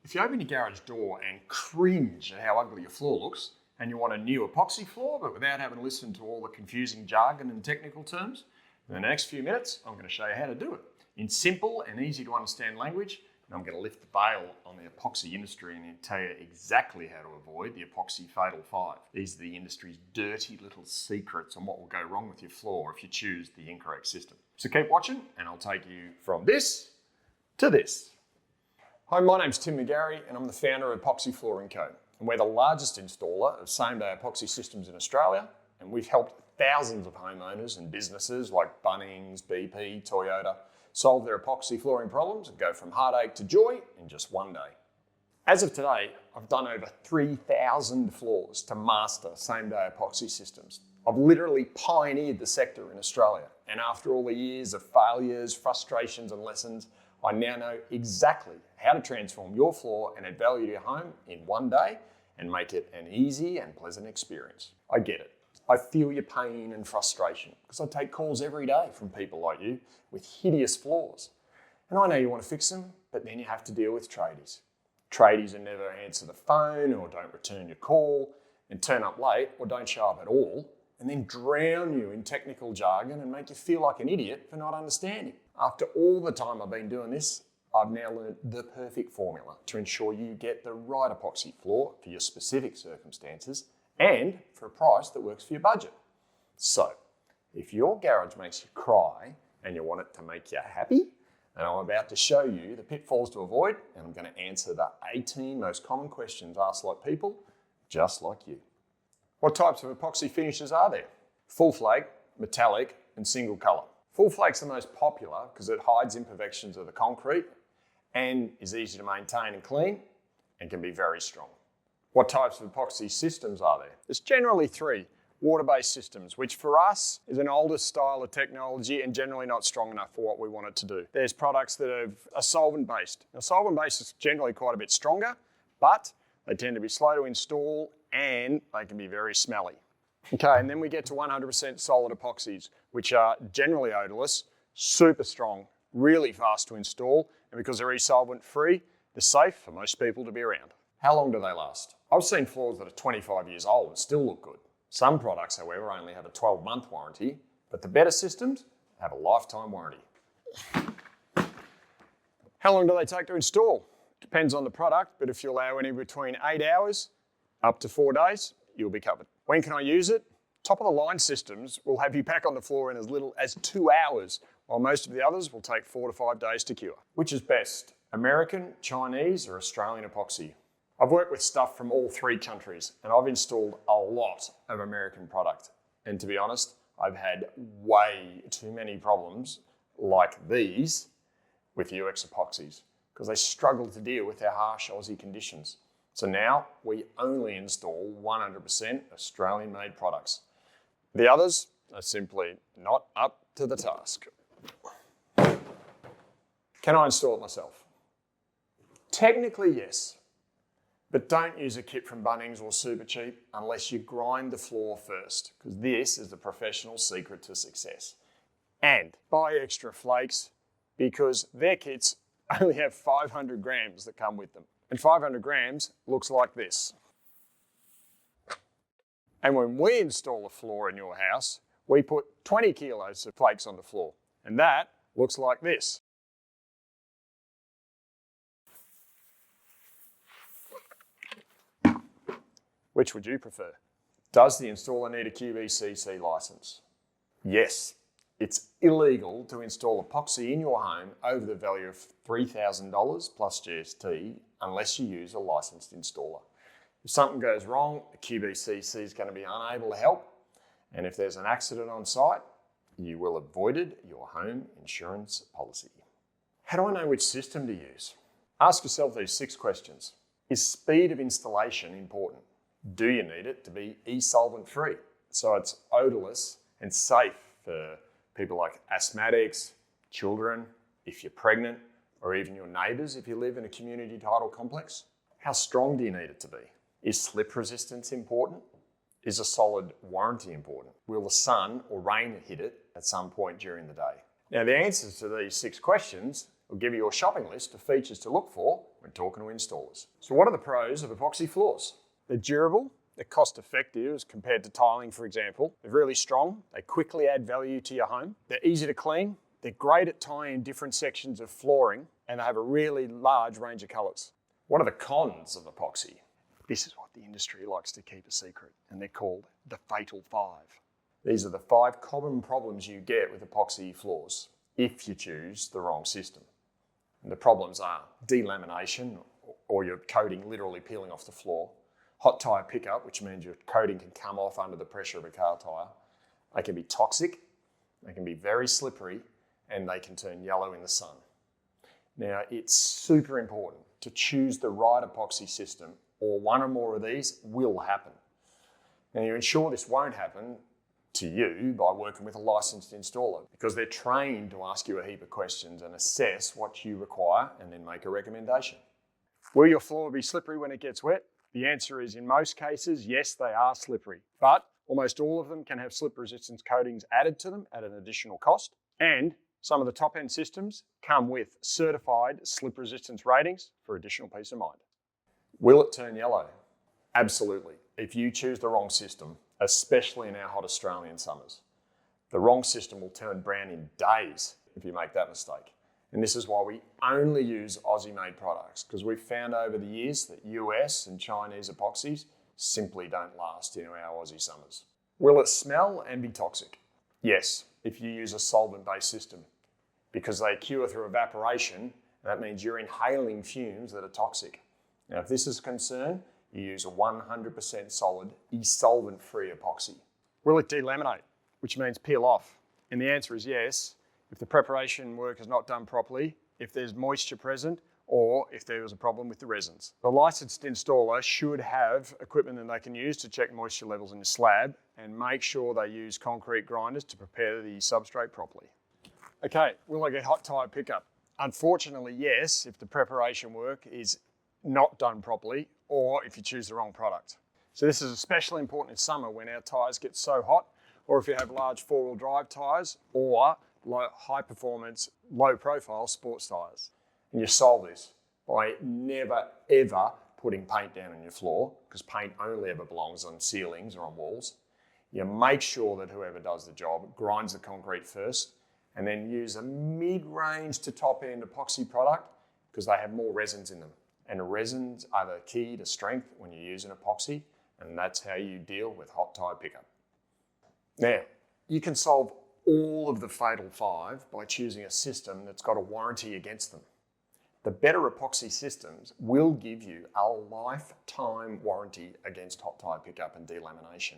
If you open your garage door and cringe at how ugly your floor looks, and you want a new epoxy floor, but without having to listen to all the confusing jargon and technical terms, in the next few minutes, I'm going to show you how to do it in simple and easy to understand language. And I'm going to lift the veil on the epoxy industry and tell you exactly how to avoid the epoxy fatal 5. These are the industry's dirty little secrets on what will go wrong with your floor if you choose the incorrect system. So keep watching and I'll take you from this to this. Hi, my name's Tim McGarry and I'm the founder of Epoxy Flooring Co. And we're the largest installer of same-day epoxy systems in Australia, and we've helped thousands of homeowners and businesses like Bunnings, BP, Toyota solve their epoxy flooring problems and go from heartache to joy in just one day. As of today, I've done over 3,000 floors to master same-day epoxy systems. I've literally pioneered the sector in Australia, and after all the years of failures, frustrations and lessons, I now know exactly how to transform your floor and add value to your home in one day and make it an easy and pleasant experience. I get it. I feel your pain and frustration because I take calls every day from people like you with hideous floors. And I know you want to fix them, but then you have to deal with tradies. Tradies who never answer the phone or don't return your call and turn up late or don't show up at all and then drown you in technical jargon and make you feel like an idiot for not understanding. After all the time I've been doing this, I've now learned the perfect formula to ensure you get the right epoxy floor for your specific circumstances and for a price that works for your budget. So, if your garage makes you cry and you want it to make you happy, then I'm about to show you the pitfalls to avoid, and I'm going to answer the 18 most common questions asked by people just like you. What types of epoxy finishes are there? Full flake, metallic, and single colour. Full flake's the most popular because it hides imperfections of the concrete and is easy to maintain and clean and can be very strong. What types of epoxy systems are there? There's generally 3. Water-based systems, which for us is an older style of technology and generally not strong enough for what we want it to do. There's products that are solvent-based. Now, solvent-based is generally quite a bit stronger, but they tend to be slow to install and they can be very smelly. Okay, and then we get to 100% solid epoxies, which are generally odorless, super strong, really fast to install, and because they're e-solvent-free, they're safe for most people to be around. How long do they last? I've seen floors that are 25 years old and still look good. Some products, however, only have a 12-month warranty, but the better systems have a lifetime warranty. How long do they take to install? Depends on the product, but if you allow any between 8 hours up to 4 days, you'll be covered. When can I use it? Top of the line systems will have you back on the floor in as little as 2 hours, while most of the others will take 4 to 5 days to cure. Which is best, American, Chinese, or Australian epoxy? I've worked with stuff from all 3 countries, and I've installed a lot of American product. And to be honest, I've had way too many problems like these with UX epoxies because they struggle to deal with our harsh Aussie conditions. So now we only install 100% Australian-made products. The others are simply not up to the task. Can I install it myself? Technically, yes. But don't use a kit from Bunnings or Supercheap unless you grind the floor first, because this is the professional secret to success. And buy extra flakes because their kits only have 500 grams that come with them. And 500 grams looks like this. And when we install a floor in your house, we put 20 kilos of flakes on the floor. And that looks like this. Which would you prefer? Does the installer need a QBCC license? Yes. It's illegal to install epoxy in your home over the value of $3,000 plus GST unless you use a licensed installer. If something goes wrong, the QBCC is going to be unable to help, and if there's an accident on site, you will have voided your home insurance policy. How do I know which system to use? Ask yourself these 6 questions. Is speed of installation important? Do you need it to be e-solvent free so it's odorless and safe for people like asthmatics, children, if you're pregnant, or even your neighbours if you live in a community title complex? How strong do you need it to be? Is slip resistance important? Is a solid warranty important? Will the sun or rain hit it at some point during the day? Now, the answers to these 6 questions will give you a shopping list of features to look for when talking to installers. So what are the pros of epoxy floors? They're durable, they're cost effective as compared to tiling, for example. They're really strong, they quickly add value to your home. They're easy to clean, they're great at tying different sections of flooring, and they have a really large range of colours. What are the cons of epoxy? This is what the industry likes to keep a secret, and they're called the Fatal 5. These are the 5 common problems you get with epoxy floors if you choose the wrong system. And the problems are delamination, or your coating literally peeling off the floor, hot tyre pickup, which means your coating can come off under the pressure of a car tyre. They can be toxic, they can be very slippery, and they can turn yellow in the sun. Now, it's super important to choose the right epoxy system, or one or more of these will happen. Now, you ensure this won't happen to you by working with a licensed installer, because they're trained to ask you a heap of questions and assess what you require and then make a recommendation. Will your floor be slippery when it gets wet? The answer is, in most cases, yes, they are slippery, but almost all of them can have slip resistance coatings added to them at an additional cost. And some of the top end systems come with certified slip resistance ratings for additional peace of mind. Will it turn yellow? Absolutely. If you choose the wrong system, especially in our hot Australian summers, the wrong system will turn brown in days if you make that mistake. And this is why we only use Aussie-made products, because we've found over the years that US and Chinese epoxies simply don't last in our Aussie summers. Will it smell and be toxic? Yes, if you use a solvent-based system, because they cure through evaporation. That means you're inhaling fumes that are toxic. Now, if this is a concern, you use a 100% solid, solvent-free epoxy. Will it delaminate, which means peel off? And the answer is yes, if the preparation work is not done properly, if there's moisture present, or if there was a problem with the resins. The licensed installer should have equipment that they can use to check moisture levels in the slab and make sure they use concrete grinders to prepare the substrate properly. Okay, will I get hot tyre pickup? Unfortunately, yes, if the preparation work is not done properly, or if you choose the wrong product. So this is especially important in summer when our tyres get so hot, or if you have large four-wheel drive tyres, or high performance, low profile sports tyres. And you solve this by never ever putting paint down on your floor, because paint only ever belongs on ceilings or on walls. You make sure that whoever does the job grinds the concrete first, and then use a mid-range to top-end epoxy product, because they have more resins in them. And resins are the key to strength when you use an epoxy, and that's how you deal with hot tyre pickup. Now, you can solve all of the Fatal 5 by choosing a system that's got a warranty against them. The better epoxy systems will give you a lifetime warranty against hot tyre pickup and delamination,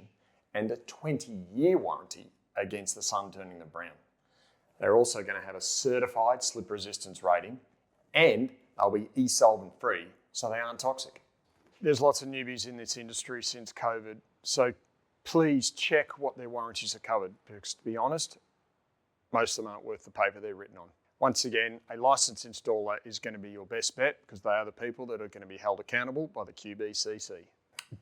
and a 20-year warranty against the sun turning them brown. They're also going to have a certified slip resistance rating, and they'll be solvent free, so they aren't toxic. There's lots of newbies in this industry since COVID, so please check what their warranties are covered, because to be honest, most of them aren't worth the paper they're written on. Once again, a licensed installer is going to be your best bet, because they are the people that are going to be held accountable by the QBCC.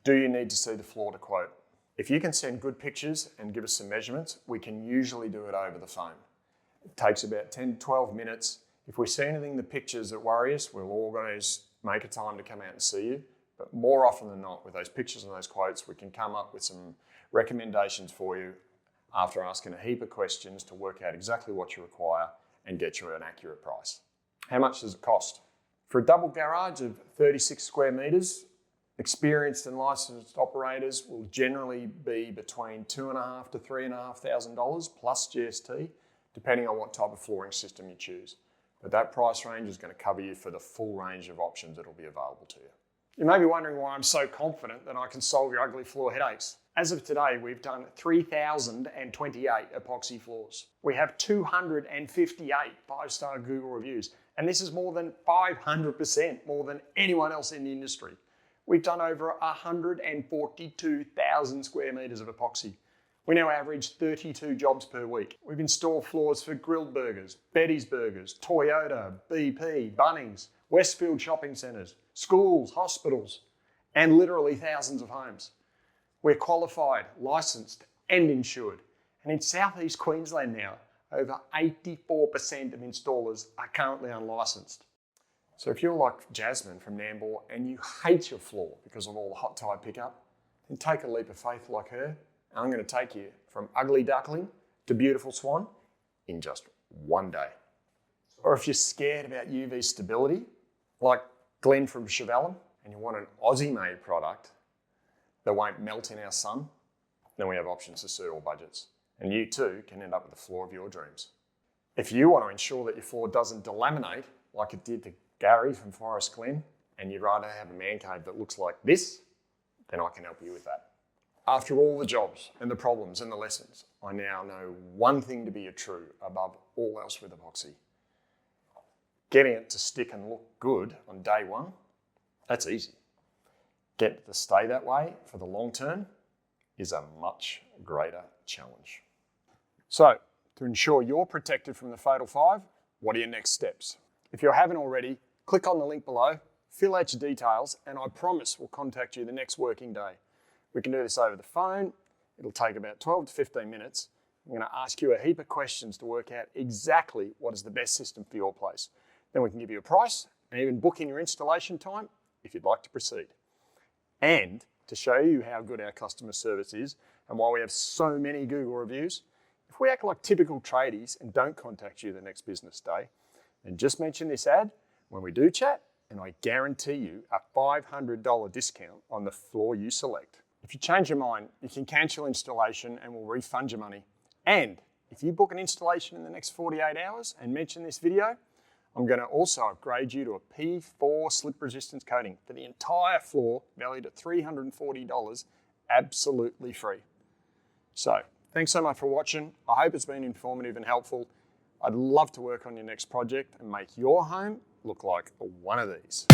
Do you need to see the floor to quote? If you can send good pictures and give us some measurements, we can usually do it over the phone. It takes about 10 to 12 minutes. If we see anything in the pictures that worry us, we'll organise, make a time to come out and see you. But more often than not, with those pictures and those quotes, we can come up with some recommendations for you after asking a heap of questions to work out exactly what you require and get you an accurate price. How much does it cost? For a double garage of 36 square metres, experienced and licensed operators will generally be between $2,500 to $3,500 plus GST, depending on what type of flooring system you choose. But that price range is going to cover you for the full range of options that will be available to you. You may be wondering why I'm so confident that I can solve your ugly floor headaches. As of today, we've done 3,028 epoxy floors. We have 258 5-star Google reviews, and this is more than 500% more than anyone else in the industry. We've done over 142,000 square metres of epoxy. We now average 32 jobs per week. We've installed floors for Grilled Burgers, Betty's Burgers, Toyota, BP, Bunnings, Westfield shopping centres, schools, hospitals, and literally thousands of homes. We're qualified, licensed, and insured. And in southeast Queensland now, over 84% of installers are currently unlicensed. So if you're like Jasmine from Nambour and you hate your floor because of all the hot tire pickup, then take a leap of faith like her. And I'm going to take you from ugly duckling to beautiful swan in just one day. Or if you're scared about UV stability, like Glenn from Chevelin, and you want an Aussie-made product that won't melt in our sun, then we have options to suit all budgets. And you too can end up with the floor of your dreams. If you want to ensure that your floor doesn't delaminate like it did to Gary from Forest Glen, and you'd rather have a man cave that looks like this, then I can help you with that. After all the jobs and the problems and the lessons, I now know one thing to be a true above all else with epoxy. Getting it to stick and look good on day one, that's easy. Getting it to stay that way for the long term is a much greater challenge. So, to ensure you're protected from the Fatal 5, what are your next steps? If you haven't already, click on the link below, fill out your details, and I promise we'll contact you the next working day. We can do this over the phone. It'll take about 12 to 15 minutes. I'm going to ask you a heap of questions to work out exactly what is the best system for your place. Then we can give you a price and even book in your installation time if you'd like to proceed. And to show you how good our customer service is and why we have so many Google reviews, if we act like typical tradies and don't contact you the next business day, then just mention this ad when we do chat, and I guarantee you a $500 discount on the floor you select. If you change your mind, you can cancel installation and we'll refund your money. And if you book an installation in the next 48 hours and mention this video, I'm going to also upgrade you to a P4 slip resistance coating for the entire floor, valued at $340, absolutely free. So, thanks so much for watching. I hope it's been informative and helpful. I'd love to work on your next project and make your home look like one of these.